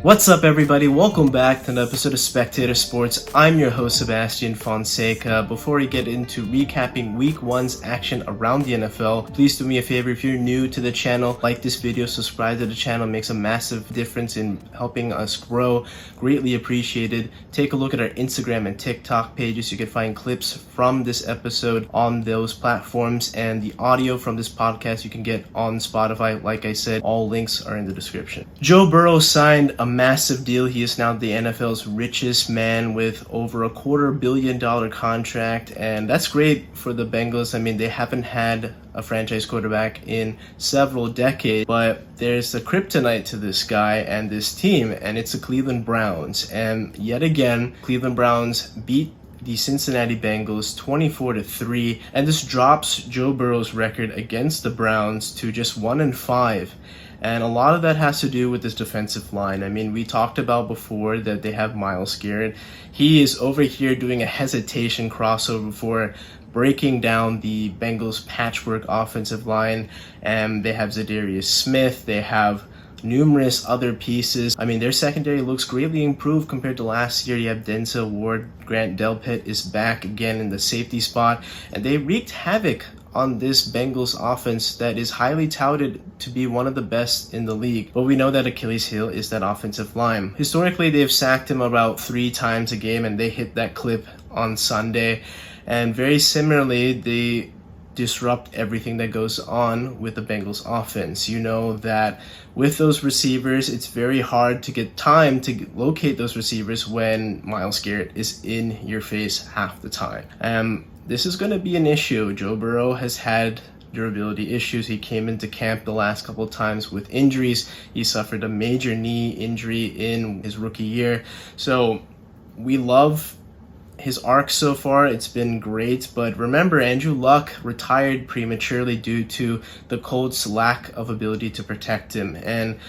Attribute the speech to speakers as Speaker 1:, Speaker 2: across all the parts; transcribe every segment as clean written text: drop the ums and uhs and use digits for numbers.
Speaker 1: What's up, everybody? Welcome back to an episode of Spectator Sports. I'm your host, Sebastian Fonseca. Before we get into recapping Week 1's action around the NFL, please do me a favor. If you're new to the channel, like this video, subscribe to the channel. It makes a massive difference in helping us grow. Greatly appreciated. Take a look at our Instagram and TikTok pages. You can find clips from this episode on those platforms, and the audio from this podcast you can get on Spotify. Like I said, all links are in the description. Joe Burrow signed a massive deal. He is now the NFL's richest man with over $250 million contract, and that's great for the Bengals. I mean, they haven't had a franchise quarterback in several decades, but there's a kryptonite to this guy and this team, and it's the Cleveland Browns. And yet again, Cleveland Browns beat the Cincinnati Bengals 24-3, and this drops Joe Burrow's record against the Browns to just 1-5. And a lot of that has to do with this defensive line. I mean, we talked about before that they have Myles Garrett. He is over here doing a hesitation crossover for breaking down the Bengals' patchwork offensive line. And they have Zadarius Smith. They have numerous other pieces. I mean, their secondary looks greatly improved compared to last year. You have Denzel Ward. Grant Delpit is back again in the safety spot. And they wreaked havoc on this Bengals offense that is highly touted to be one of the best in the league. But we know that Achilles' heel is that offensive line. Historically, they've sacked him about 3 times a game, and they hit that clip on Sunday. And very similarly, they disrupt everything that goes on with the Bengals offense. You know that with those receivers, it's very hard to get time to locate those receivers when Myles Garrett is in your face half the time. This is going to be an issue. Joe Burrow has had durability issues. He came into camp the last couple of times with injuries. He suffered a major knee injury in his rookie year. So we love his arc so far. It's been great. But remember, Andrew Luck retired prematurely due to the Colts' lack of ability to protect him. And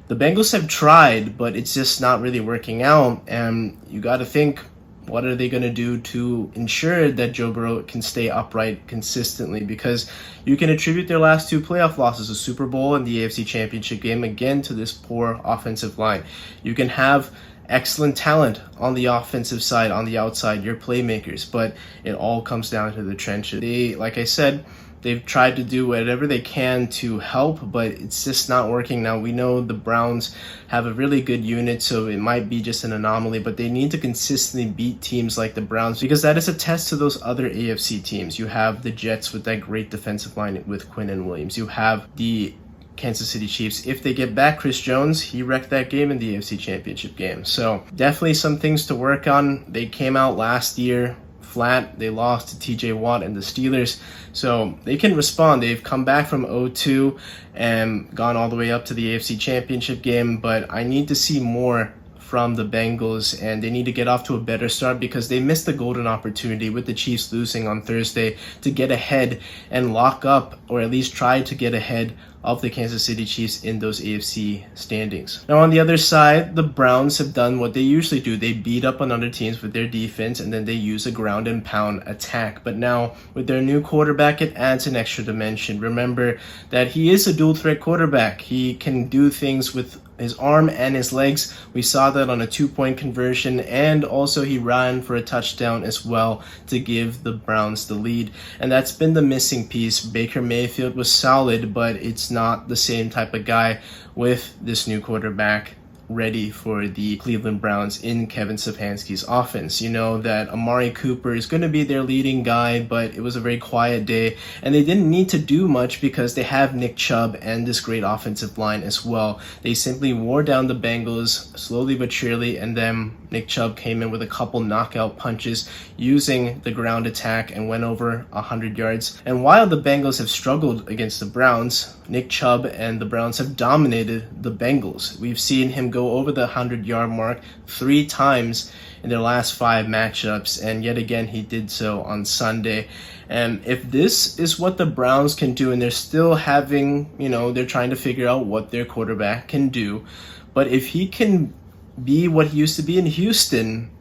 Speaker 1: the Bengals have tried, but it's just not really working out. And you got to think, what are they going to do to ensure that Joe Burrow can stay upright consistently? Because you can attribute their last 2 playoff losses, the Super Bowl and the AFC Championship game, again to this poor offensive line. You can have excellent talent on the offensive side, on the outside, your playmakers, but it all comes down to the trenches. Like I said, they've tried to do whatever they can to help, but it's just not working. Now, we know the Browns have a really good unit, so it might be just an anomaly, but they need to consistently beat teams like the Browns, because that is a test to those other AFC teams. You have the Jets with that great defensive line with Quinn and Williams. You have the Kansas City Chiefs. If they get back Chris Jones, he wrecked that game in the AFC Championship game. So definitely some things to work on. They came out last year flat. They lost to TJ Watt and the Steelers, so they can respond. They've come back from 0-2 and gone all the way up to the AFC Championship game, but I need to see more from the Bengals, and they need to get off to a better start because they missed the golden opportunity with the Chiefs losing on Thursday to get ahead and lock up, or at least try to get ahead of the Kansas City Chiefs in those AFC standings. Now, on the other side, the Browns have done what they usually do. They beat up on other teams with their defense, and then they use a ground and pound attack. But now, with their new quarterback, it adds an extra dimension. Remember that he is a dual threat quarterback. He can do things with his arm and his legs. We saw that on a 2-point conversion, and also he ran for a touchdown as well to give the Browns the lead. And that's been the missing piece. Baker Mayfield was solid, but it's not the same type of guy with this new quarterback ready for the Cleveland Browns in Kevin Stefanski's offense. You know that Amari Cooper is going to be their leading guy, but it was a very quiet day, and they didn't need to do much because they have Nick Chubb and this great offensive line as well. They simply wore down the Bengals slowly but surely, and then Nick Chubb came in with a couple knockout punches using the ground attack and went over 100 yards. And while the Bengals have struggled against the Browns, Nick Chubb and the Browns have dominated the Bengals. We've seen him go over the 100-yard mark 3 times in their last 5 matchups, and yet again he did so on Sunday. And if this is what the Browns can do, and they're still having, they're trying to figure out what their quarterback can do, but if he can be what he used to be in Houston,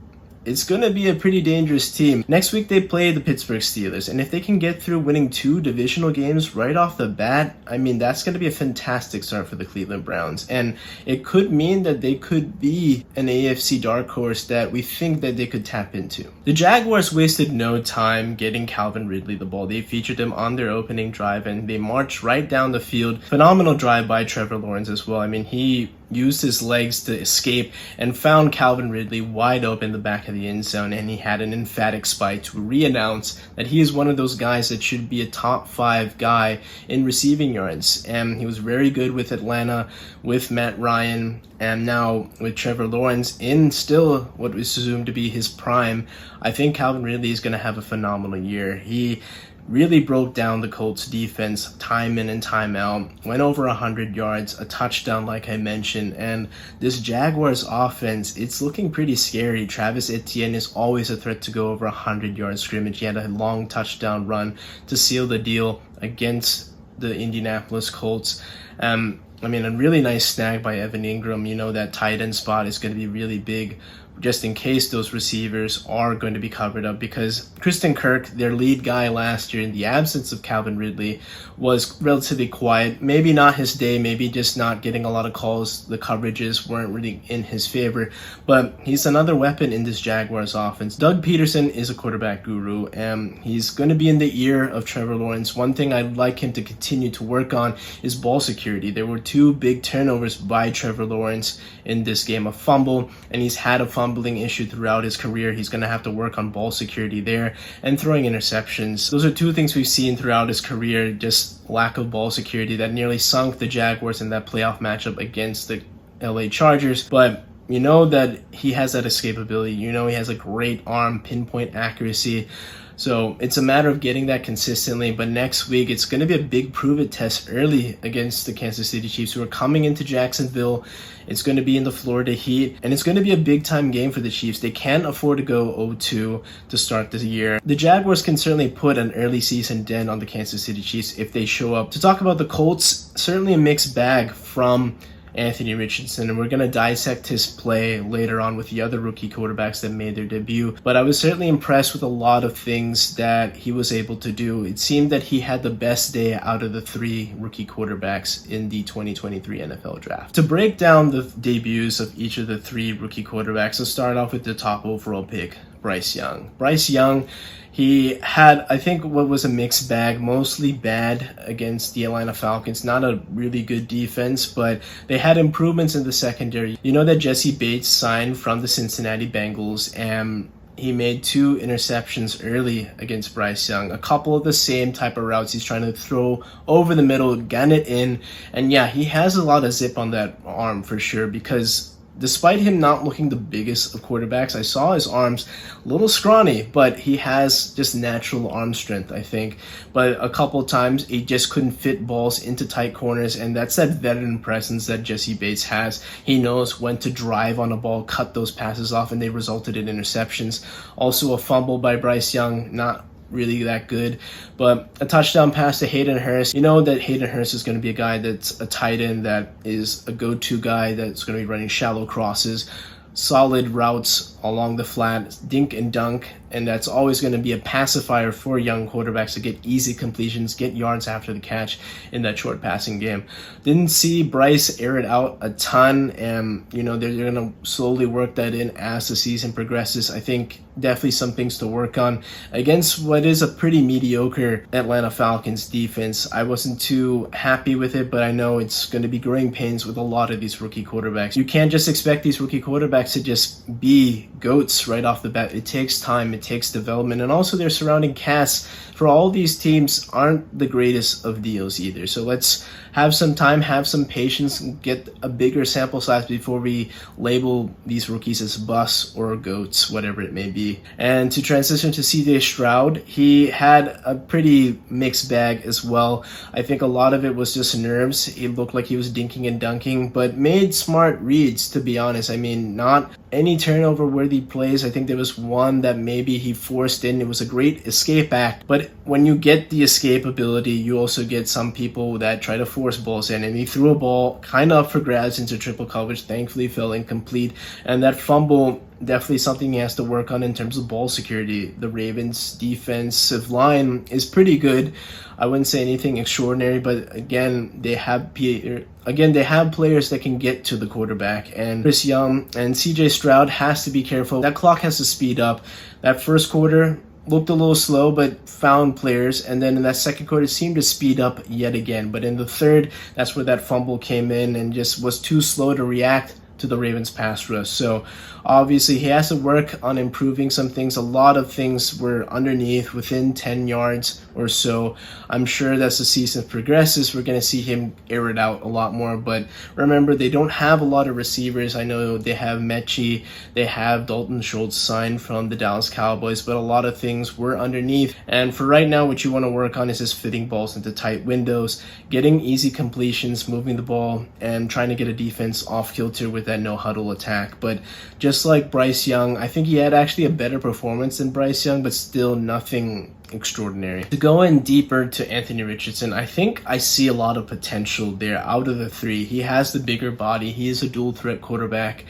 Speaker 1: it's going to be a pretty dangerous team. Next week they play the Pittsburgh Steelers, and if they can get through winning 2 divisional games right off the bat, I mean, that's going to be a fantastic start for the Cleveland Browns, and it could mean that they could be an AFC Darkhorse that we think that they could tap into. The Jaguars wasted no time getting Calvin Ridley the ball. They featured him on their opening drive, and they marched right down the field. Phenomenal drive by Trevor Lawrence as well. I mean, he used his legs to escape and found Calvin Ridley wide open in the back of the end zone, and he had an emphatic spike to re-announce that he is one of those guys that should be a top 5 guy in receiving yards. And he was very good with Atlanta, with Matt Ryan, and now with Trevor Lawrence in still what was assumed to be his prime. I think Calvin Ridley is going to have a phenomenal year. He really broke down the Colts defense time in and time out, went over 100 yards, a touchdown like I mentioned, and this Jaguars offense, it's looking pretty scary. Travis Etienne is always a threat to go over 100 yard scrimmage. He had a long touchdown run to seal the deal against the Indianapolis Colts. I mean, a really nice snag by Evan Ingram. You know, that tight end spot is going to be really big just in case those receivers are going to be covered up, because Kristen Kirk, their lead guy last year in the absence of Calvin Ridley, was relatively quiet. Maybe not his day, maybe just not getting a lot of calls. The coverages weren't really in his favor, but he's another weapon in this Jaguars offense. Doug Peterson is a quarterback guru, and he's going to be in the ear of Trevor Lawrence. One thing I'd like him to continue to work on is ball security. There were 2 big turnovers by Trevor Lawrence in this game, a fumble, and he's had a fumbling issue throughout his career. He's going to have to work on ball security there and throwing interceptions. Those are 2 things we've seen throughout his career, just lack of ball security that nearly sunk the Jaguars in that playoff matchup against the LA Chargers. But you know that he has that escapability. You know he has a great arm, pinpoint accuracy. So it's a matter of getting that consistently. But next week, it's going to be a big prove-it test early against the Kansas City Chiefs, who are coming into Jacksonville. It's going to be in the Florida Heat, and it's going to be a big-time game for the Chiefs. They can't afford to go 0-2 to start the year. The Jaguars can certainly put an early season dent on the Kansas City Chiefs if they show up. To talk about the Colts, certainly a mixed bag from Anthony Richardson, and we're going to dissect his play later on with the other rookie quarterbacks that made their debut. But I was certainly impressed with a lot of things that he was able to do. It seemed that he had the best day out of the 3 rookie quarterbacks in the 2023 NFL Draft. To break down the debuts of each of the 3 rookie quarterbacks, let's start off with the top overall pick, Bryce Young. Bryce Young, he had, I think, what was a mixed bag, mostly bad against the Atlanta Falcons. Not a really good defense, but they had improvements in the secondary. You know that Jesse Bates signed from the Cincinnati Bengals, and he made 2 interceptions early against Bryce Young. A couple of the same type of routes. He's trying to throw over the middle, gun it in. And yeah, he has a lot of zip on that arm for sure, because despite him not looking the biggest of quarterbacks, I saw his arms a little scrawny, but he has just natural arm strength, I think. But a couple of times, he just couldn't fit balls into tight corners, and that's that veteran presence that Jesse Bates has. He knows when to drive on a ball, cut those passes off, and they resulted in interceptions. Also a fumble by Bryce Young, not really that good, but a touchdown pass to Hayden Hurst. You know that Hayden Hurst is going to be a guy that's a tight end that is a go-to guy that's going to be running shallow crosses, solid routes along the flat, dink and dunk, and that's always going to be a pacifier for young quarterbacks to get easy completions, get yards after the catch in that short passing game. Didn't see Bryce air it out a ton, and you know they're going to slowly work that in as the season progresses. I think definitely some things to work on against what is a pretty mediocre Atlanta Falcons defense. I wasn't too happy with it, but I know it's going to be growing pains with a lot of these rookie quarterbacks. You can't just expect these rookie quarterbacks to just be goats right off the bat. It takes time, it takes development, and also their surrounding casts for all these teams aren't the greatest of deals either. So let's have some time, have some patience, and get a bigger sample size before we label these rookies as busts or goats, whatever it may be. And to transition to CJ Stroud, he had a pretty mixed bag as well. I think a lot of it was just nerves. He looked like he was dinking and dunking, but made smart reads, to be honest. I mean, not any turnover worthy plays. I think there was one that maybe he forced in. It was a great escape act, but when you get the escape ability, you also get some people that try to force balls in, and he threw a ball kind of up for grabs into triple coverage. Thankfully fell incomplete, and that fumble definitely something he has to work on in terms of ball security. The Ravens' defensive line is pretty good. I wouldn't say anything extraordinary, but again, they have players that can get to the quarterback, and Chris Young and CJ Stroud has to be careful. That clock has to speed up. That first quarter looked a little slow, but found players, and then in that second quarter it seemed to speed up yet again. But in the third, that's where that fumble came in and just was too slow to react to the Ravens pass rush. So obviously he has to work on improving some things. A lot of things were underneath, within 10 yards or so. I'm sure as the season progresses, we're going to see him air it out a lot more. But remember, they don't have a lot of receivers. I know they have Mechie, they have Dalton Schultz signed from the Dallas Cowboys, but a lot of things were underneath. And for right now, what you want to work on is just fitting balls into tight windows, getting easy completions, moving the ball, and trying to get a defense off kilter with that no huddle attack. But just like Bryce Young, I think he had actually a better performance than Bryce Young, but still nothing extraordinary. To go in deeper to Anthony Richardson, I think I see a lot of potential there out of the three. He has the bigger body. He is a dual threat quarterback.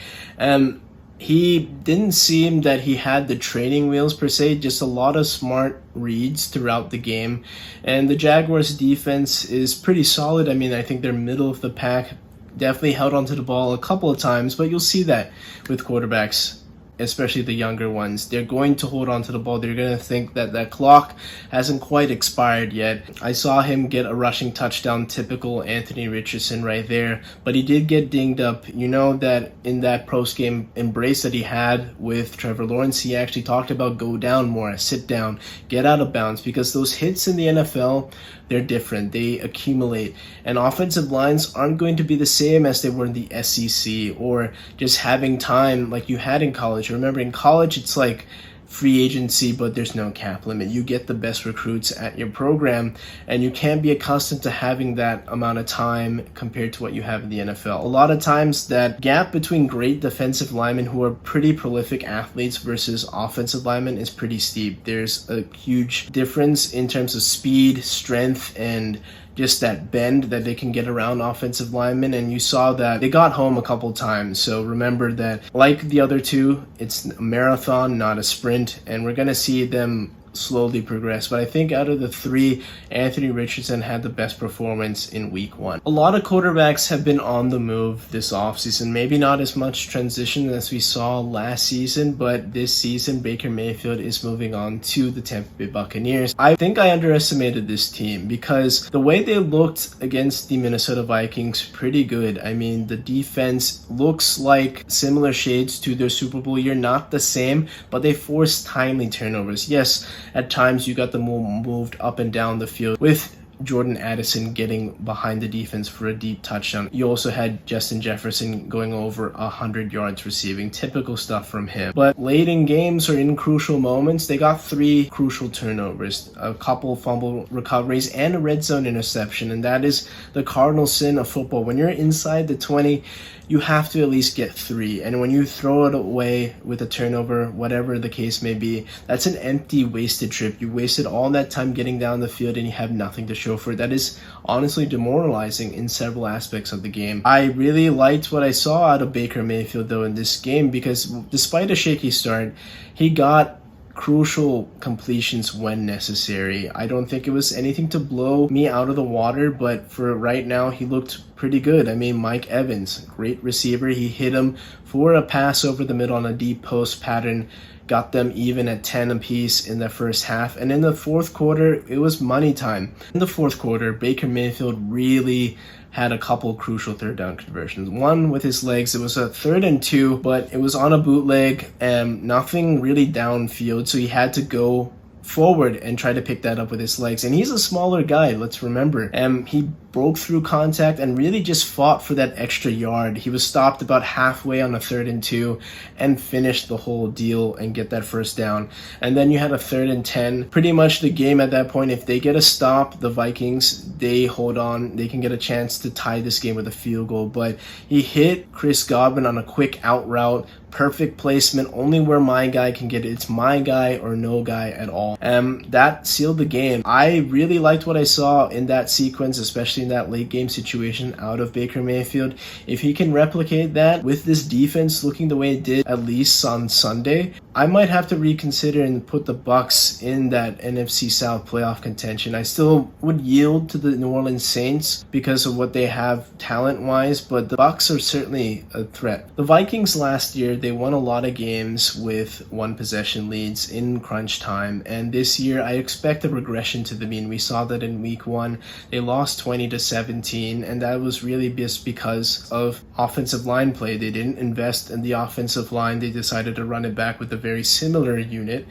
Speaker 1: He didn't seem that he had the training wheels per se, just a lot of smart reads throughout the game. And the Jaguars defense is pretty solid. I mean, I think they're middle of the pack. Definitely held onto the ball a couple of times, but you'll see that with quarterbacks, especially the younger ones. They're going to hold on to the ball. They're going to think that that clock hasn't quite expired yet. I saw him get a rushing touchdown, typical Anthony Richardson right there, but he did get dinged up. You know that in that post-game embrace that he had with Trevor Lawrence, he actually talked about go down more, sit down, get out of bounds, because those hits in the NFL, they're different. They accumulate, and offensive lines aren't going to be the same as they were in the SEC or just having time like you had in college. Remember, in college, it's like free agency, but there's no cap limit. You get the best recruits at your program, and you can't be accustomed to having that amount of time compared to what you have in the NFL. A lot of times, that gap between great defensive linemen who are pretty prolific athletes versus offensive linemen is pretty steep. There's a huge difference in terms of speed, strength, and just that bend that they can get around offensive linemen, and you saw that they got home a couple times. So remember that, like the other two, it's a marathon, not a sprint, and we're going to see them slowly progress. But I think out of the three, Anthony Richardson had the best performance in week one. A lot of quarterbacks have been on the move this offseason. Maybe not as much transition as we saw last season, but this season Baker Mayfield is moving on to the Tampa Bay Buccaneers. I think I underestimated this team because the way they looked against the Minnesota Vikings, pretty good. I mean, the defense looks like similar shades to their Super Bowl year, not the same, but they forced timely turnovers. Yes, at times you got them moved up and down the field with Jordan Addison getting behind the defense for a deep touchdown. You also had Justin Jefferson going over 100 yards receiving. Typical stuff from him. But late in games or in crucial moments, they got 3 crucial turnovers, a couple fumble recoveries, and a red zone interception. And that is the cardinal sin of football. When you're inside the 20, you have to at least get 3. And when you throw it away with a turnover, whatever the case may be, that's an empty, wasted trip. You wasted all that time getting down the field and you have nothing to show for it. That is honestly demoralizing in several aspects of the game. I really liked what I saw out of Baker Mayfield, though, in this game, because despite a shaky start, he got crucial completions when necessary. I don't think it was anything to blow me out of the water, but for right now, he looked pretty good. I mean, Mike Evans, great receiver. He hit him for a pass over the middle on a deep post pattern, got them even at 10 apiece in the first half. And in the fourth quarter, it was money time. In the fourth quarter, Baker Mayfield really had a couple crucial third down conversions. One with his legs, it was a 3rd and 2, but it was on a bootleg and nothing really downfield, so he had to go forward and try to pick that up with his legs. And he's a smaller guy, let's remember. He broke through contact and really just fought for that extra yard. He was stopped about halfway on a 3rd and 2 and finished the whole deal and get that first down. And then you had a 3rd and 10. Pretty much the game at that point, if they get a stop, the Vikings, they hold on. They can get a chance to tie this game with a field goal. But he hit Chris Godwin on a quick out route. Perfect placement, only where my guy can get it. It's my guy or no guy at all. That sealed the game. I really liked what I saw in that sequence, especially especially in that late game situation out of Baker Mayfield. If he can replicate that with this defense looking the way it did, at least on Sunday, I might have to reconsider and put the Bucs in that NFC South playoff contention. I still would yield to the New Orleans Saints because of what they have talent-wise, but the Bucs are certainly a threat. The Vikings last year, they won a lot of games with one possession leads in crunch time, and this year I expect a regression to the mean. We saw that in week 1. They lost 20-17, and that was really just because of offensive line play. They didn't invest in the offensive line. They decided to run it back with a very similar unit.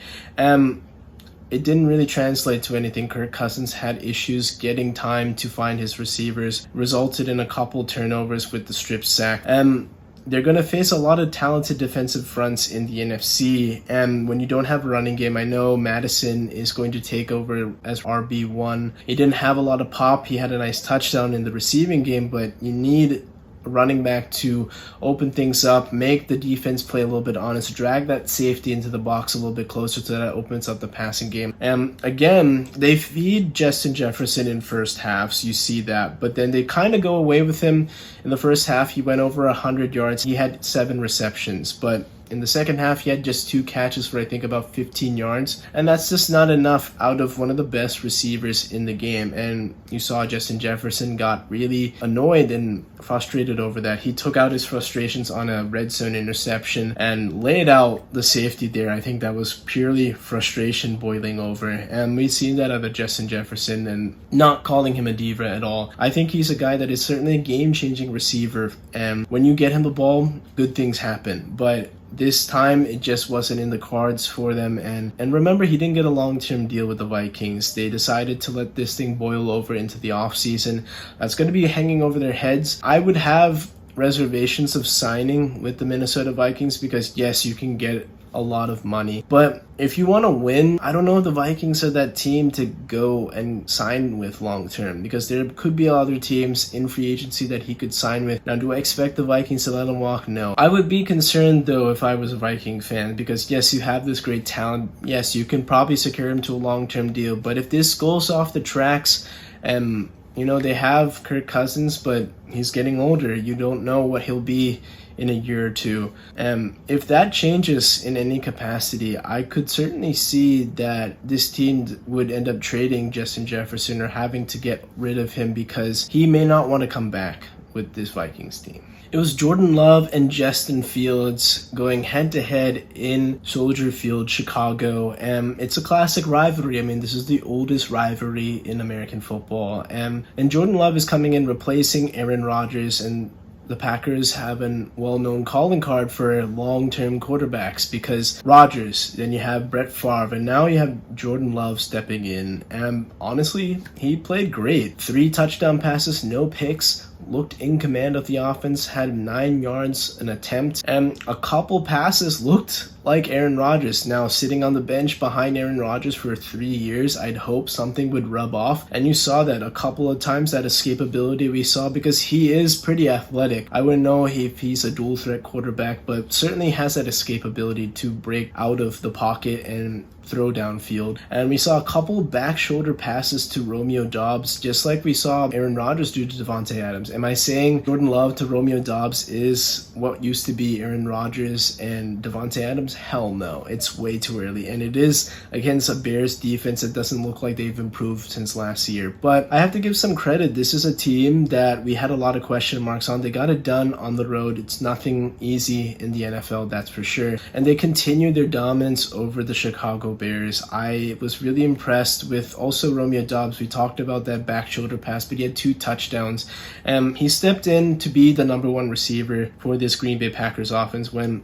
Speaker 1: It didn't really translate to anything. Kirk Cousins had issues getting time to find his receivers, resulted in a couple turnovers with the strip sack. They're going to face a lot of talented defensive fronts in the NFC, and when you don't have a running game, I know Madison is going to take over as RB1. He didn't have a lot of pop. He had a nice touchdown in the receiving game, but you need running back to open things up, make the defense play a little bit honest, drag that safety into the box a little bit closer so that opens up the passing game. And again, they feed Justin Jefferson in first halves, you see that, but then they kind of go away with him. In the first half, he went over 100 yards. He had 7 receptions, but in the second half, he had just 2 catches for I think about 15 yards, and that's just not enough out of one of the best receivers in the game. And you saw Justin Jefferson got really annoyed and frustrated over that. He took out his frustrations on a red zone interception and laid out the safety there. I think that was purely frustration boiling over, and we've seen that out of Justin Jefferson, and not calling him a diva at all. I think he's a guy that is certainly a game-changing receiver, and when you get him the ball, good things happen. But this time, it just wasn't in the cards for them. And remember, he didn't get a long-term deal with the Vikings. They decided to let this thing boil over into the offseason. That's going to be hanging over their heads. I would have reservations of signing with the Minnesota Vikings because, yes, you can get a lot of money. But if you want to win, I don't know if the Vikings are that team to go and sign with long term, because there could be other teams in free agency that he could sign with. Now, do I expect the Vikings to let him walk? No. I would be concerned, though, if I was a Viking fan, because yes, you have this great talent. Yes, you can probably secure him to a long-term deal. But if this goes off the tracks, they have Kirk Cousins, but he's getting older. You don't know what he'll be in a year or two. If that changes in any capacity, I could certainly see that this team would end up trading Justin Jefferson or having to get rid of him because he may not want to come back with this Vikings team. It was Jordan Love and Justin Fields going head-to-head in Soldier Field, Chicago. It's a classic rivalry. I mean, this is the oldest rivalry in American football. And Jordan Love is coming in replacing Aaron Rodgers, and the Packers have a well-known calling card for long-term quarterbacks because Rodgers, then you have Brett Favre, and now you have Jordan Love stepping in. And honestly, he played great. 3 touchdown passes, no picks, looked in command of the offense, had 9 yards an attempt, and a couple passes looked like Aaron Rodgers. Now, sitting on the bench behind Aaron Rodgers for 3 years, I'd hope something would rub off, and you saw that a couple of times, that escapability we saw, because he is pretty athletic. I wouldn't know if he's a dual threat quarterback, but certainly has that escapability to break out of the pocket and throw downfield. And we saw a couple back shoulder passes to Romeo Doubs, just like we saw Aaron Rodgers do to Davante Adams. Am I saying Jordan Love to Romeo Doubs is what used to be Aaron Rodgers and Davante Adams? Hell no. It's way too early. And it is against a Bears defense that doesn't look like they've improved since last year. But I have to give some credit. This is a team that we had a lot of question marks on. They got it done on the road. It's nothing easy in the NFL, that's for sure. And they continued their dominance over the Chicago Bears. I was really impressed with also Romeo Doubs. We talked about that back shoulder pass, but he had 2 touchdowns. He stepped in to be the number 1 receiver for this Green Bay Packers offense when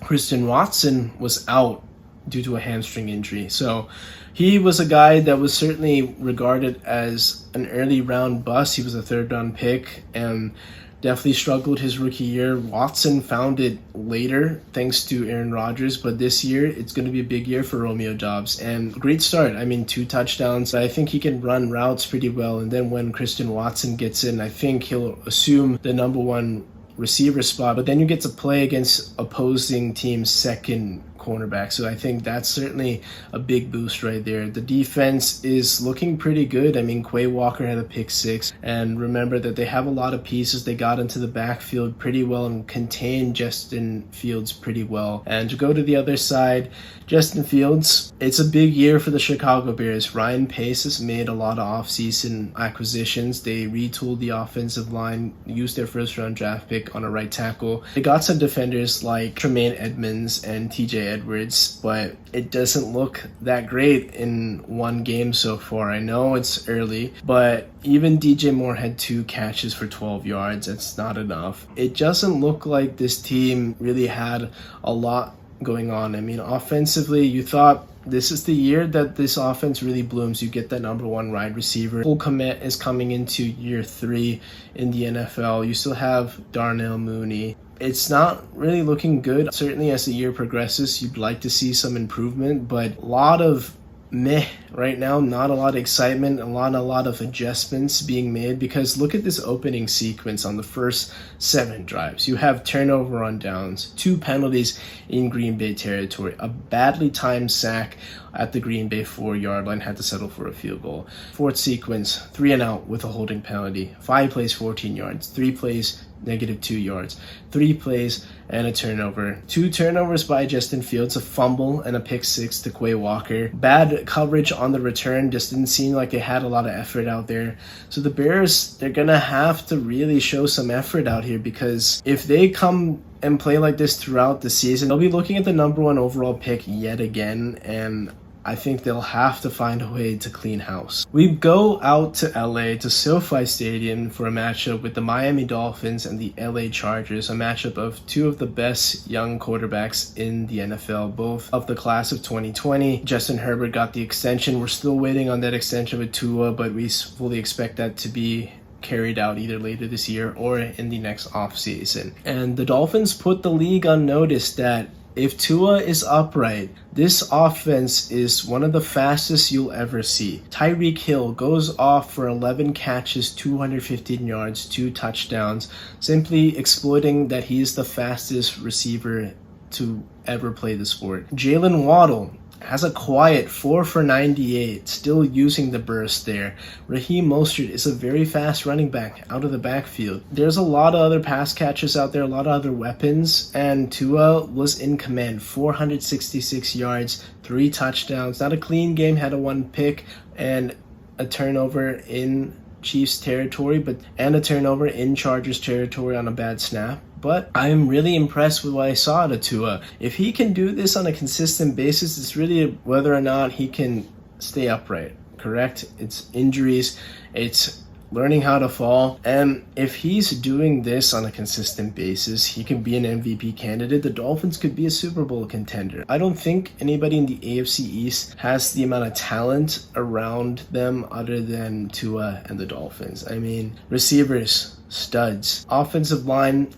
Speaker 1: Christian Watson was out due to a hamstring injury. So he was a guy that was certainly regarded as an early round bust. He was a 3rd round pick and definitely struggled his rookie year. Watson found it later thanks to Aaron Rodgers, but this year it's going to be a big year for Romeo Doubs. And great start. I mean, 2 touchdowns. I think he can run routes pretty well. And then when Christian Watson gets in, I think he'll assume the number 1 receiver spot. But then you get to play against opposing team's second cornerback. So I think that's certainly a big boost right there. The defense is looking pretty good. I mean, Quay Walker had a pick 6, and remember that they have a lot of pieces. They got into the backfield pretty well and contained Justin Fields pretty well. And to go to the other side, Justin Fields, it's a big year for the Chicago Bears. Ryan Pace has made a lot of offseason acquisitions. They retooled the offensive line, used their first-round draft pick on a right tackle. They got some defenders like Tremaine Edmonds and TJ Edwards, but it doesn't look that great in one game so far. I know it's early, but even DJ Moore had 2 catches for 12 yards. It's not enough. It doesn't look like this team really had a lot going on. I mean, offensively, you thought this is the year that this offense really blooms. You get that number 1 wide receiver. Cole Kmet is coming into year 3 in the NFL. You still have Darnell Mooney. It's not really looking good. Certainly as the year progresses, you'd like to see some improvement, but a lot of meh right now. Not a lot of excitement, a lot of adjustments being made, because look at this opening sequence on the first 7 drives. You have turnover on downs, 2 penalties in Green Bay territory, a badly timed sack at the Green Bay 4-yard line, had to settle for a field goal. 4th sequence, 3 and out with a holding penalty, 5 plays, 14 yards, 3 plays, -2 yards, 3 plays and a turnover. 2 turnovers by Justin Fields, a fumble and a pick 6 to Quay Walker. Bad coverage on the return, just didn't seem like they had a lot of effort out there. So the Bears, they're gonna have to really show some effort out here, because if they come and play like this throughout the season, they'll be looking at the number 1 overall pick yet again, and I think they'll have to find a way to clean house. We go out to LA, to SoFi Stadium, for a matchup with the Miami Dolphins and the LA Chargers, a matchup of 2 of the best young quarterbacks in the NFL, both of the class of 2020. Justin Herbert got the extension. We're still waiting on that extension with Tua, but we fully expect that to be carried out either later this year or in the next offseason. And the Dolphins put the league on notice that if Tua is upright, this offense is one of the fastest you'll ever see. Tyreek Hill goes off for 11 catches, 215 yards, 2 touchdowns, simply exploiting that he's the fastest receiver to ever play the sport. Jalen Waddle has a quiet 4 for 98, still using the burst there. Raheem Mostert is a very fast running back out of the backfield. There's a lot of other pass catchers out there, a lot of other weapons, and Tua was in command. 466 yards, 3 touchdowns. Not a clean game, had a 1 pick and a turnover in Chiefs territory, and a turnover in Chargers territory on a bad snap. But I'm really impressed with what I saw out of Tua. If he can do this on a consistent basis, it's really whether or not he can stay upright, correct? It's injuries, it's learning how to fall. And if he's doing this on a consistent basis, he can be an MVP candidate. The Dolphins could be a Super Bowl contender. I don't think anybody in the AFC East has the amount of talent around them other than Tua and the Dolphins. I mean, receivers, studs. Offensive line,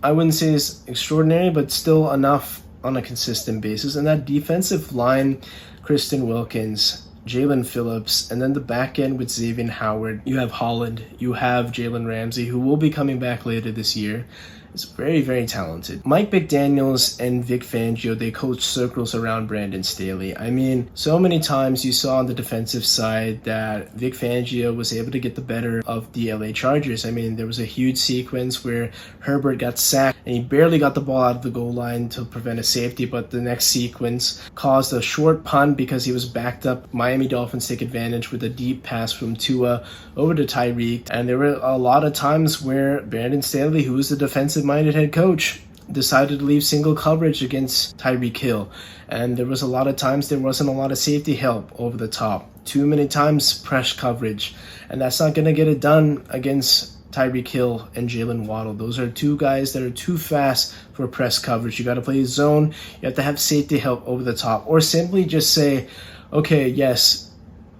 Speaker 1: I wouldn't say it's extraordinary, but still enough on a consistent basis. And that defensive line, Kristen Wilkins, Jalen Phillips, and then the back end with Xavier Howard. You have Holland, you have Jalen Ramsey, who will be coming back later this year. It's very, very talented. Mike McDaniels and Vic Fangio, they coach circles around Brandon Staley. I mean, so many times you saw on the defensive side that Vic Fangio was able to get the better of the LA Chargers. I mean, there was a huge sequence where Herbert got sacked and he barely got the ball out of the goal line to prevent a safety, but the next sequence caused a short punt because he was backed up. Miami Dolphins take advantage with a deep pass from Tua over to Tyreek, and there were a lot of times where Brandon Staley, who was the defensive-minded head coach, decided to leave single coverage against Tyreek Hill, and there was a lot of times there wasn't a lot of safety help over the top. Too many times press coverage, and that's not going to get it done against Tyreek Hill and Jalen Waddle. Those are 2 guys that are too fast for press coverage. You got to play zone. You have to have safety help over the top, or simply just say, okay, yes,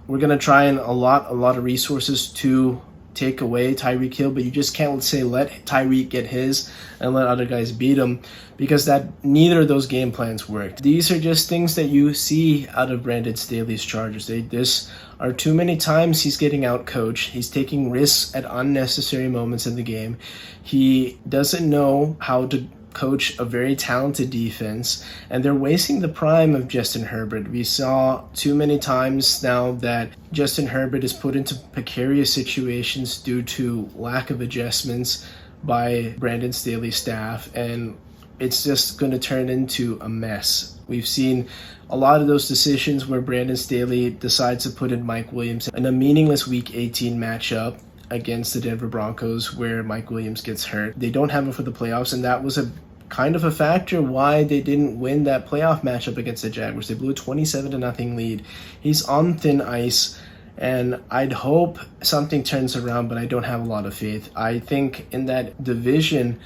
Speaker 1: we're going to try and a lot of resources to take away Tyreek Hill, but you just can't say let Tyreek get his and let other guys beat him, because that neither of those game plans worked. These are just things that you see out of Brandon Staley's Chargers. This are too many times he's getting out coached. He's taking risks at unnecessary moments in the game. He doesn't know how to coach a very talented defense, and they're wasting the prime of Justin Herbert. We saw too many times now that Justin Herbert is put into precarious situations due to lack of adjustments by Brandon Staley's staff, and it's just going to turn into a mess. We've seen a lot of those decisions where Brandon Staley decides to put in Mike Williams in a meaningless Week 18 matchup against the Denver Broncos where Mike Williams gets hurt. They don't have him for the playoffs, and that was a kind of a factor why they didn't win that playoff matchup against the Jaguars. They blew a 27-0 lead. He's on thin ice, and I'd hope something turns around, but I don't have a lot of faith. I think in that division,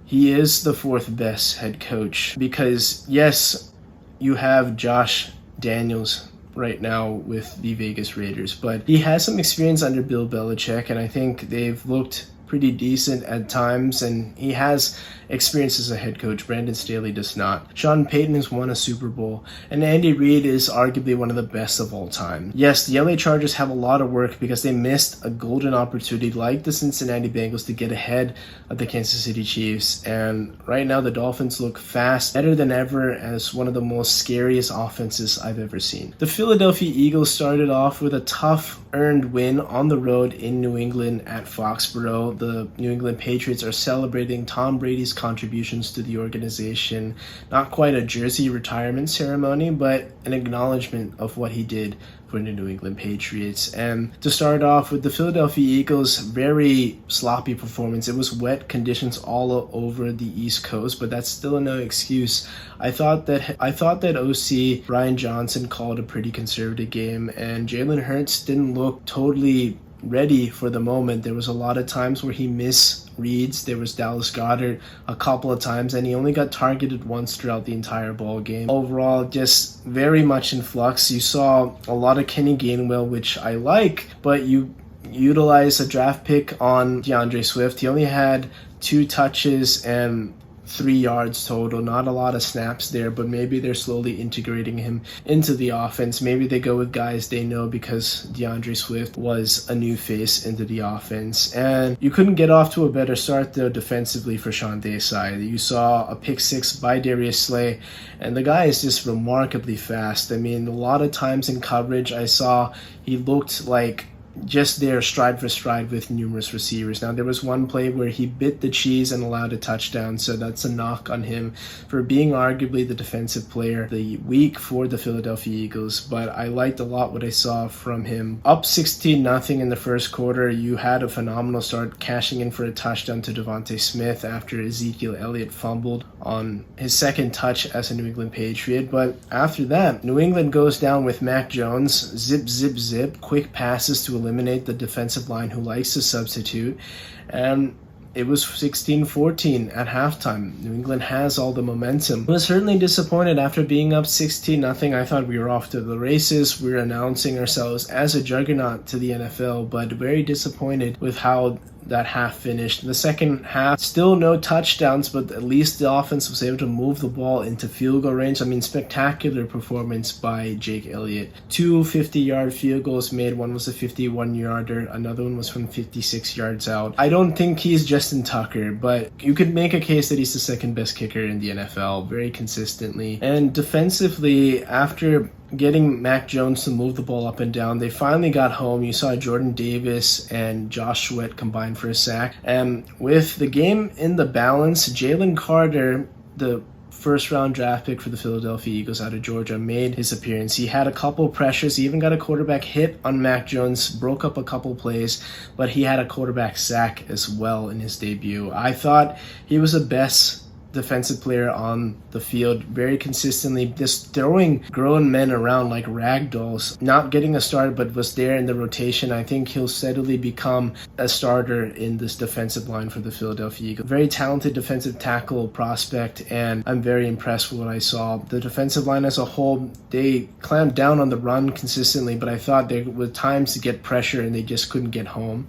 Speaker 1: he is the fourth best head coach because, yes, you have Josh Daniels right now with the Vegas Raiders, but he has some experience under Bill Belichick, and I think they've looked pretty decent at times, and he has experience as a head coach. Brandon Staley does not. Sean Payton has won a Super Bowl, and Andy Reid is arguably one of the best of all time. Yes, the LA Chargers have a lot of work because they missed a golden opportunity like the Cincinnati Bengals to get ahead of the Kansas City Chiefs, and right now the Dolphins look fast, better than ever, as one of the most scariest offenses I've ever seen. The Philadelphia Eagles started off with a tough earned win on the road in New England at Foxborough. The New England Patriots are celebrating Tom Brady's contributions to the organization. Not quite a jersey retirement ceremony, but an acknowledgement of what he did for the New England Patriots. And to start off with the Philadelphia Eagles, very sloppy performance. It was wet conditions all over the East Coast, but that's still no excuse. I thought that OC Brian Johnson called a pretty conservative game, and Jalen Hurts didn't look totally ready for the moment. There was a lot of times where he misreads. There was Dallas Goedert a couple of times, and he only got targeted once throughout the entire ball game. Overall, just very much in flux. You saw a lot of Kenny Gainwell, which I like, but you utilize a draft pick on DeAndre Swift. He only had 2 touches and 3 yards total. Not a lot of snaps there, but maybe they're slowly integrating him into the offense. Maybe they go with guys they know because DeAndre Swift was a new face into the offense. And you couldn't get off to a better start though defensively for Sean Desai. You saw a pick 6 by Darius Slay, and the guy is just remarkably fast. I mean, a lot of times in coverage I saw he looked like just there stride for stride with numerous receivers. Now, there was one play where he bit the cheese and allowed a touchdown, so that's a knock on him for being arguably the defensive player of the week for the Philadelphia Eagles, but I liked a lot what I saw from him. Up 16-0 in the first quarter, you had a phenomenal start, cashing in for a touchdown to Devontae Smith after Ezekiel Elliott fumbled on his second touch as a New England Patriot, but after that, New England goes down with Mac Jones, zip, zip, zip, quick passes to eliminate the defensive line who likes to substitute, and it was 16-14 at halftime. New England has all the momentum. I was certainly disappointed after being up 16-0. I thought we were off to the races. We were announcing ourselves as a juggernaut to the NFL, but very disappointed with how that half finished. The second half, still no touchdowns, but at least the offense was able to move the ball into field goal range. I mean, spectacular performance by Jake Elliott. 2 50-yard field goals made. One was a 51-yarder. Another one was from 56 yards out. I don't think he's Justin Tucker, but you could make a case that he's the second best kicker in the NFL very consistently. And defensively, after getting Mac Jones to move the ball up and down, they finally got home. You saw Jordan Davis and Josh Sweat combine for a sack. And with the game in the balance, Jalen Carter, the first-round draft pick for the Philadelphia Eagles out of Georgia, made his appearance. He had a couple pressures. He even got a quarterback hit on Mac Jones, broke up a couple plays, but he had a quarterback sack as well in his debut. I thought he was the best defensive player on the field, very consistently, just throwing grown men around like rag dolls, not getting a start, but was there in the rotation. I think he'll steadily become a starter in this defensive line for the Philadelphia Eagles. Very talented defensive tackle prospect, and I'm very impressed with what I saw. The defensive line as a whole, they clamped down on the run consistently, but I thought there were times to get pressure and they just couldn't get home.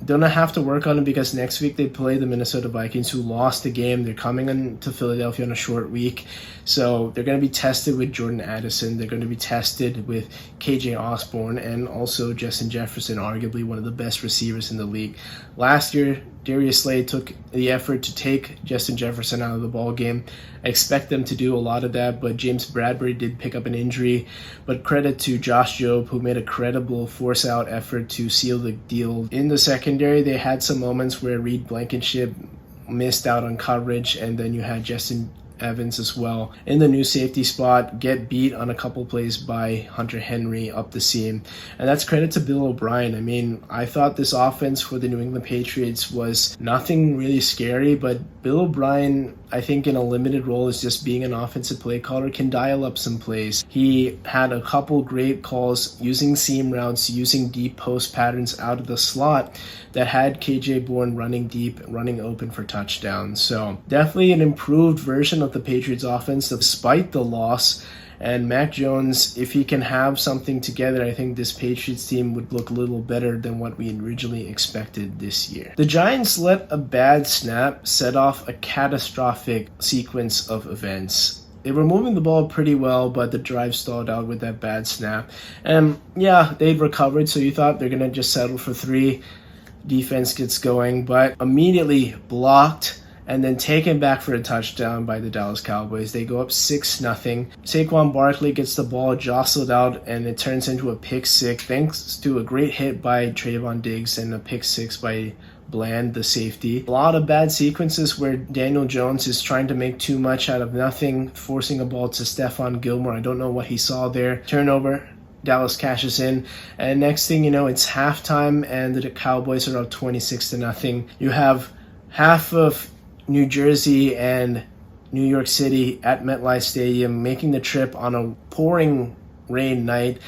Speaker 1: Don't have to work on it because next week they play the Minnesota Vikings, who lost the game. They're coming into Philadelphia on a short week, so they're going to be tested with Jordan Addison. They're going to be tested with KJ Osborne and also Justin Jefferson, arguably one of the best receivers in the league. Last year, Darius Slay took the effort to take Justin Jefferson out of the ball game. I expect them to do a lot of that, but James Bradbury did pick up an injury. But credit to Josh Jobe, who made a credible force-out effort to seal the deal. In the secondary, they had some moments where Reed Blankenship missed out on coverage, and then you had Justin Evans as well in the new safety spot get beat on a couple plays by Hunter Henry up the seam. And that's credit to Bill O'Brien. I mean, I thought this offense for the New England Patriots was nothing really scary, but Bill O'Brien, I think in a limited role as just being an offensive play caller, can dial up some plays. He had a couple great calls using seam routes, using deep post patterns out of the slot that had KJ Bourne running deep, running open for touchdowns. So definitely an improved version of the Patriots offense despite the loss. And Mac Jones, if he can have something together, I think this Patriots team would look a little better than what we originally expected this year. The Giants let a bad snap set off a catastrophic sequence of events. They were moving the ball pretty well, but the drive stalled out with that bad snap. And yeah, they'd recovered, so you thought they're going to just settle for 3. Defense gets going, but immediately blocked and then taken back for a touchdown by the Dallas Cowboys. They go up 6-0. Saquon Barkley gets the ball jostled out, and it turns into a pick six thanks to a great hit by Trayvon Diggs and a pick six by Bland, the safety. A lot of bad sequences where Daniel Jones is trying to make too much out of nothing, forcing a ball to Stephon Gilmore. I don't know what he saw there. Turnover. Dallas cashes in, and next thing you know, it's halftime and the Cowboys are up 26-0. You have half of New Jersey and New York City at MetLife Stadium making the trip on a pouring rain night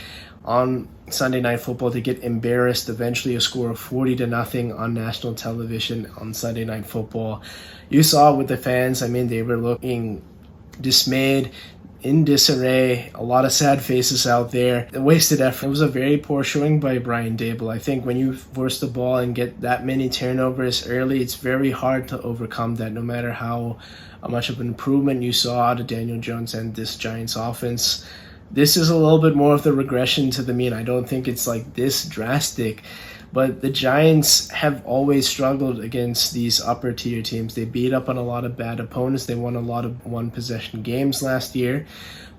Speaker 1: on Sunday Night Football to get embarrassed, eventually a score of 40-0 on national television on Sunday Night Football. You saw with the fans, I mean, they were looking dismayed, in disarray, a lot of sad faces out there. A wasted effort. It was a very poor showing by Brian Daboll. I think when you force the ball and get that many turnovers early, it's very hard to overcome that, no matter how much of an improvement you saw out of Daniel Jones and this Giants offense. This is a little bit more of the regression to the mean. I don't think it's like this drastic, but the Giants have always struggled against these upper tier teams. They beat up on a lot of bad opponents. They won a lot of one-possession games last year.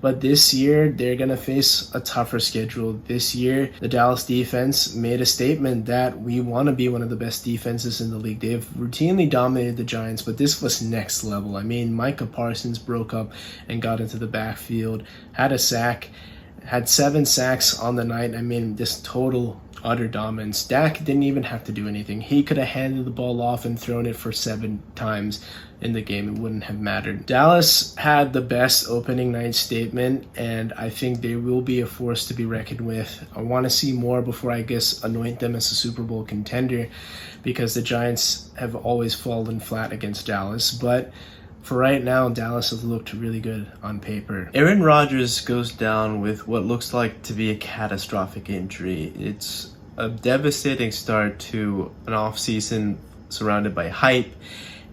Speaker 1: But this year, they're going to face a tougher schedule. This year, the Dallas defense made a statement that we want to be one of the best defenses in the league. They've routinely dominated the Giants, but this was next level. I mean, Micah Parsons broke up and got into the backfield, had a sack, had 7 sacks on the night. I mean, this total utter dominance. Dak didn't even have to do anything. He could have handed the ball off and thrown it for 7 times in the game. It wouldn't have mattered. Dallas had the best opening night statement, and I think they will be a force to be reckoned with. I want to see more before I guess anoint them as a Super Bowl contender, because the Giants have always fallen flat against Dallas. But for right now, Dallas has looked really good on paper. Aaron Rodgers goes down with what looks like to be a catastrophic injury. It's a devastating start to an offseason surrounded by hype,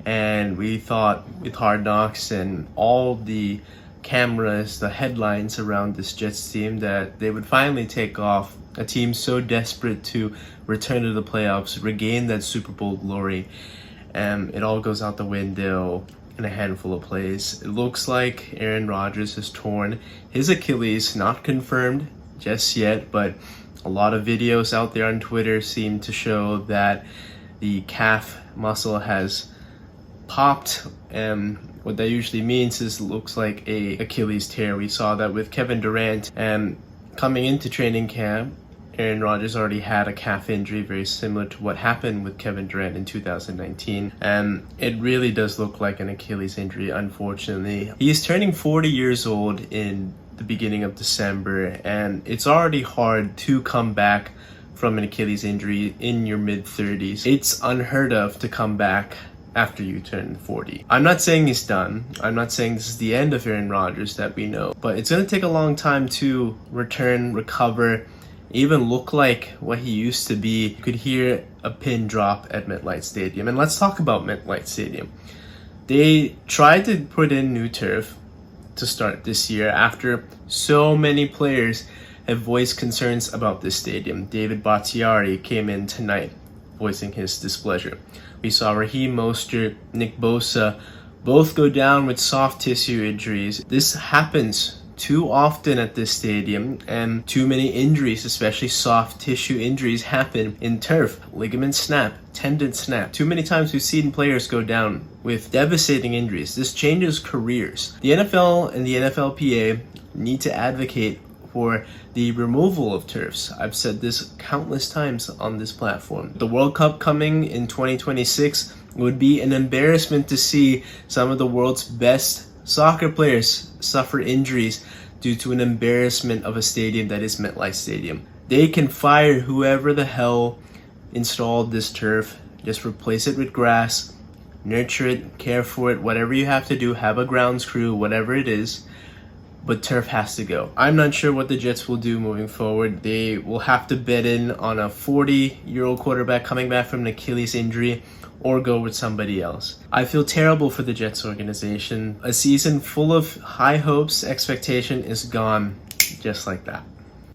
Speaker 1: and we thought with Hard Knocks and all the cameras, the headlines around this Jets team, that they would finally take off. A team so desperate to return to the playoffs, regain that Super Bowl glory, and it all goes out the window in a handful of plays. It looks like Aaron Rodgers has torn his Achilles, not confirmed just yet, but a lot of videos out there on Twitter seem to show that the calf muscle has popped, and what that usually means is it looks like a Achilles tear. We saw that with Kevin Durant, and coming into training camp, Aaron Rodgers already had a calf injury very similar to what happened with Kevin Durant in 2019, and it really does look like an Achilles injury, unfortunately. He's turning 40 years old in the beginning of December, and it's already hard to come back from an Achilles injury in your mid-30s. It's unheard of to come back after you turn 40. I'm not saying he's done. I'm not saying this is the end of Aaron Rodgers that we know, but it's going to take a long time to return, recover, even look like what he used to be. You could hear a pin drop at MetLife Stadium. And let's talk about MetLife Stadium. They tried to put in new turf to start this year after so many players have voiced concerns about this stadium. David Bakhtiari came in tonight voicing his displeasure. We saw Raheem Mostert, Nick Bosa both go down with soft tissue injuries. This happens too often at this stadium, and too many injuries, especially soft tissue injuries, happen in turf. Ligament snap, tendon snap. Too many times we've seen players go down with devastating injuries. This changes careers. The NFL and the NFLPA need to advocate for the removal of turfs. I've said this countless times on this platform. The World Cup coming in 2026 would be an embarrassment to see some of the world's best soccer players suffer injuries due to an embarrassment of a stadium that is MetLife Stadium. They can fire whoever the hell installed this turf. Just replace it with grass, nurture it, care for it, whatever you have to do, have a grounds crew, whatever it is. But turf has to go. I'm not sure what the Jets will do moving forward. They will have to bet in on a 40-year-old quarterback coming back from an Achilles injury, or go with somebody else. I feel terrible for the Jets organization. A season full of high hopes, expectation is gone just like that.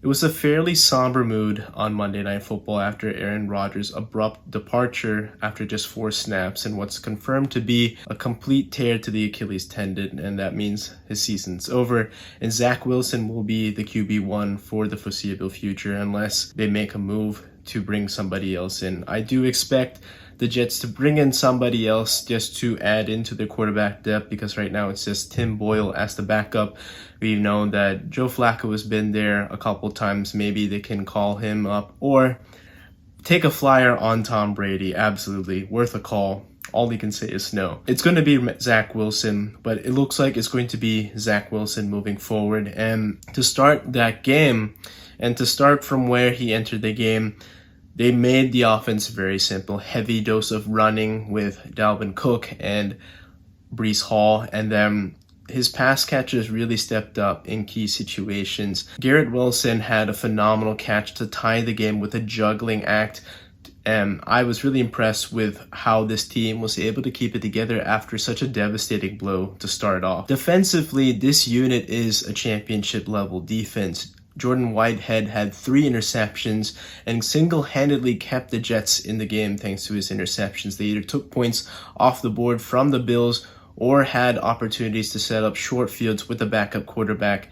Speaker 1: It was a fairly somber mood on Monday Night Football after Aaron Rodgers' abrupt departure after just 4 snaps and what's confirmed to be a complete tear to the Achilles tendon, and that means his season's over, and Zach Wilson will be the QB1 for the foreseeable future unless they make a move to bring somebody else in. I do expect the Jets to bring in somebody else just to add into their quarterback depth, because right now it's just Tim Boyle as the backup. We've known that Joe Flacco has been there a couple times. Maybe they can call him up or take a flyer on Tom Brady. Absolutely worth a call. All he can say is no. It's going to be Zach Wilson, but it looks like it's going to be Zach Wilson moving forward. And to start that game, and to start from where he entered the game, they made the offense very simple. Heavy dose of running with Dalvin Cook and Breece Hall, and then his pass catchers really stepped up in key situations. Garrett Wilson had a phenomenal catch to tie the game with a juggling act. And I was really impressed with how this team was able to keep it together after such a devastating blow to start off. Defensively, this unit is a championship level defense. Jordan Whitehead had 3 interceptions and single-handedly kept the Jets in the game thanks to his interceptions. They either took points off the board from the Bills or had opportunities to set up short fields with a backup quarterback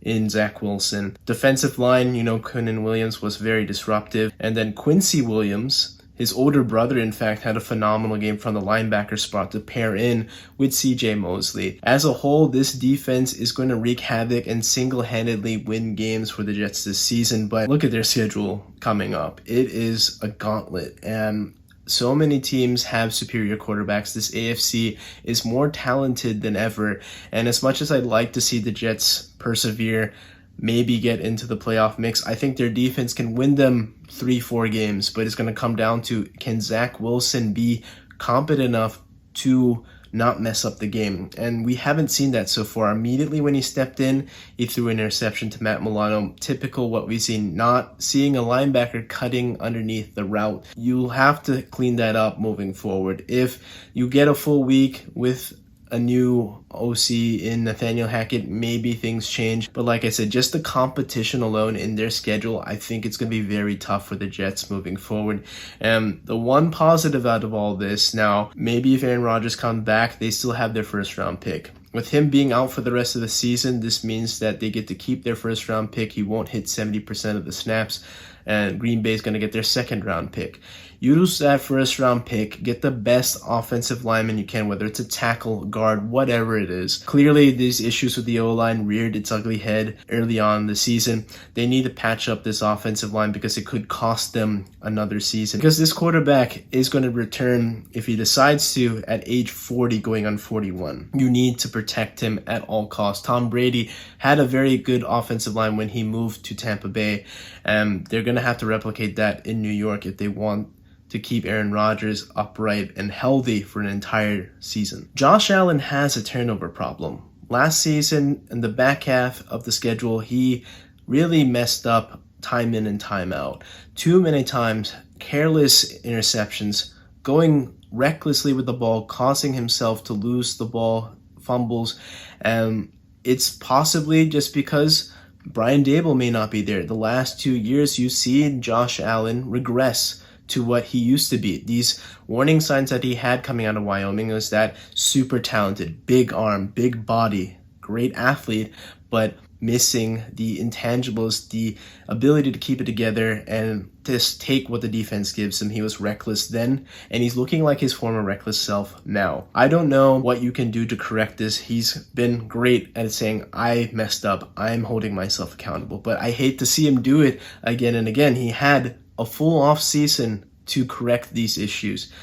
Speaker 1: in Zach Wilson. Defensive line, Quinnen Williams was very disruptive. And then Quincy Williams, his older brother, in fact, had a phenomenal game from the linebacker spot to pair in with CJ Mosley. As a whole, this defense is going to wreak havoc and single-handedly win games for the Jets this season. But look at their schedule coming up. It is a gauntlet, and so many teams have superior quarterbacks. This AFC is more talented than ever. And as much as I'd like to see the Jets persevere, maybe get into the playoff mix, I think their defense can win them 3-4 games, but it's going to come down to, can Zach Wilson be competent enough to not mess up the game? And we haven't seen that so far. Immediately when he stepped in, he threw an interception to Matt Milano. Typical what we've seen, not seeing a linebacker cutting underneath the route. You'll have to clean that up moving forward. If you get a full week with a new OC in Nathaniel Hackett, maybe things change. But like I said, just the competition alone in their schedule, I think it's going to be very tough for the Jets moving forward. And the one positive out of all this, now, maybe if Aaron Rodgers comes back, they still have their first round pick. With him being out for the rest of the season, this means that they get to keep their first round pick. He won't hit 70% of the snaps, and Green Bay is going to get their second round pick. Use that first round pick, get the best offensive lineman you can, whether it's a tackle, guard, whatever it is. Clearly, these issues with the O-line reared its ugly head early on in the season. They need to patch up this offensive line because it could cost them another season. Because this quarterback is going to return, if he decides to, at age 40 going on 41. You need to protect him at all costs. Tom Brady had a very good offensive line when he moved to Tampa Bay, and they're going to have to replicate that in New York if they want to keep Aaron Rodgers upright and healthy for an entire season. Josh Allen has a turnover problem. Last season, in the back half of the schedule, he really messed up time in and time out. Too many times, careless interceptions, going recklessly with the ball, causing himself to lose the ball, fumbles, and it's possibly just because Brian Dable may not be there. The last 2 years, you've seen Josh Allen regress to what he used to be. These warning signs that he had coming out of Wyoming was that super talented, big arm, big body, great athlete, but missing the intangibles, the ability to keep it together and just take what the defense gives him. He was reckless then, and he's looking like his former reckless self now. I don't know what you can do to correct this. He's been great at saying, I messed up, I'm holding myself accountable, but I hate to see him do it again and again. He had a full off season to correct these issues,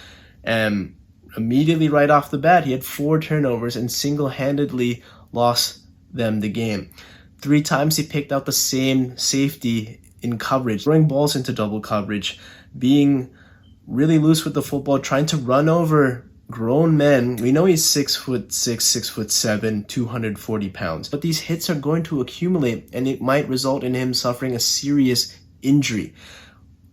Speaker 1: and immediately right off the bat, he had 4 turnovers and single-handedly lost them the game. 3 times he picked out the same safety in coverage, throwing balls into double coverage, being really loose with the football, trying to run over grown men. We know he's 6'6", 6'7", 240 pounds, but these hits are going to accumulate and it might result in him suffering a serious injury.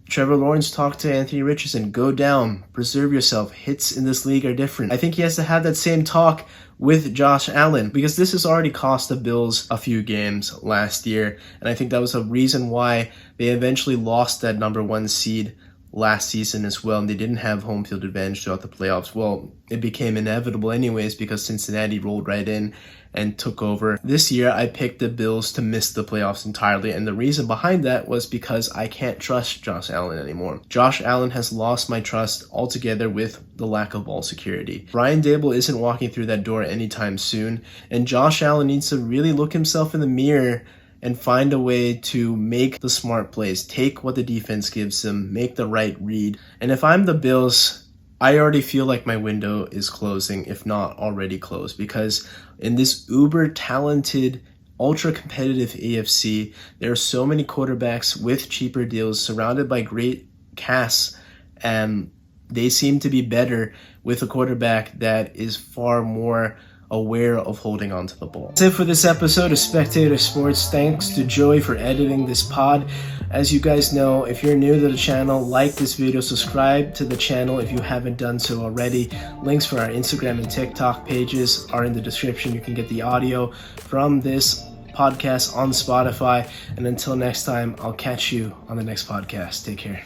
Speaker 1: Trevor Lawrence talked to Anthony Richardson, go down, preserve yourself. Hits in this league are different. I think he has to have that same talk with Josh Allen, because this has already cost the Bills a few games last year, and I think that was a reason why they eventually lost that number 1 seed last season as well, and they didn't have home field advantage throughout the playoffs. Well, it became inevitable anyways because Cincinnati rolled right in and took over. This year, I picked the Bills to miss the playoffs entirely, and the reason behind that was because I can't trust Josh Allen anymore. Josh Allen has lost my trust altogether with the lack of ball security. Brian Daboll isn't walking through that door anytime soon, and Josh Allen needs to really look himself in the mirror and find a way to make the smart plays, take what the defense gives him, make the right read. And if I'm the Bills, I already feel like my window is closing, if not already closed, because in this uber talented, ultra competitive AFC, there are so many quarterbacks with cheaper deals surrounded by great casts, and they seem to be better with a quarterback that is far more aware of holding on to the ball. That's it for this episode of Spectator Sports. Thanks to Joey for editing this pod. As you guys know, if you're new to the channel, like this video, subscribe to the channel if you haven't done so already. Links for our Instagram and TikTok pages are in the description. You can get the audio from this podcast on Spotify. And until next time, I'll catch you on the next podcast. Take care.